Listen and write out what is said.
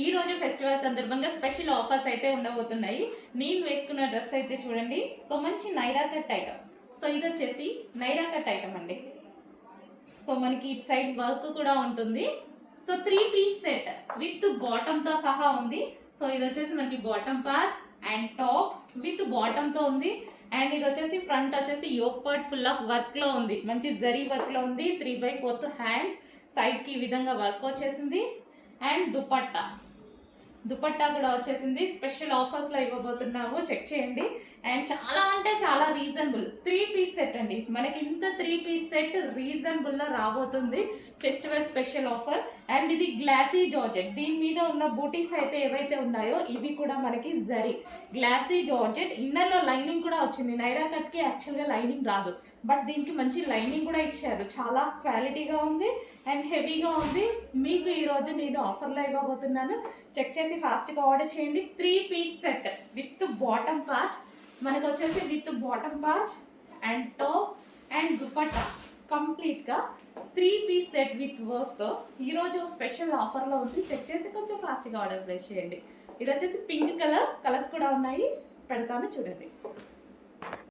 ఈ రోజు ఫెస్టివల్ సందర్భంగా స్పెషల్ ఆఫర్స్ అయితే ఉండబోతున్నాయి. నేను వేసుకున్న డ్రెస్ అయితే చూడండి. సో మంచి నైరా కట్ ఐటమ్. సో ఇది వచ్చేసి నైరా కట్ ఐటమ్ అండి. సో మనకి ఇటు సైడ్ వర్క్ కూడా ఉంటుంది. So 3 piece set with bottom తో సహా ఉంది. సో ఇది వచ్చేసి మనకి bottom part and top with bottom తో ఉంది. అండ్ ఇది వచ్చేసి ఫ్రంట్ వచ్చేసి yoke part full of work లో ఉంది. మంచి జరీ వర్క్ లో ఉంది. 3/4 హ్యాండ్స్ సైడ్ కి ఈ విధంగా వర్క్ వచ్చేసింది. అండ్ దుపట్టా కూడా వచ్చేసింది. స్పెషల్ ఆఫర్స్ లో ఇవ్వబోతున్నాము, చెక్ చేయండి. అండ్ చాలా అంటే చాలా రీజనబుల్ 3 పీస్ సెట్ అండి. మనకి ఇంత 3 పీస్ సెట్ రీజనబుల్ లో రాబోతుంది. Festival special offer. అండ్ ఇది గ్లాసీ జార్జెట్. దీని మీద ఉన్న బూటీస్ అయితే ఏవైతే ఉన్నాయో ఇవి కూడా మనకి జరీ గ్లాసీ జార్జెట్. ఇన్నర్ లో లైనింగ్ కూడా వచ్చింది. నైరా కట్ కి యాక్చువల్ గా లైనింగ్ రాదు, బట్ దీనికి మంచి లైనింగ్ కూడా ఇచ్చారు. చాలా క్వాలిటీగా ఉంది అండ్ హెవీగా ఉంది. మీకు ఈ రోజు నేను ఆఫర్లో ఇవ్వబోతున్నాను, చెక్ చేసి ఫాస్ట్గా ఆర్డర్ చేయండి. 3 piece set with bottom part మనకు వచ్చేసి with bottom part and top and dupatta కంప్లీట్గా 3 పీస్ సెట్ విత్ వర్క్తో ఈరోజు స్పెషల్ ఆఫర్లో ఉంది. చెక్ చేసి కొంచెం ఫాస్ట్గా ఆర్డర్ ప్లేస్ చేయండి. ఇది వచ్చేసి పింక్ కలర్స్ కూడా ఉన్నాయి, పెడతాను చూడండి.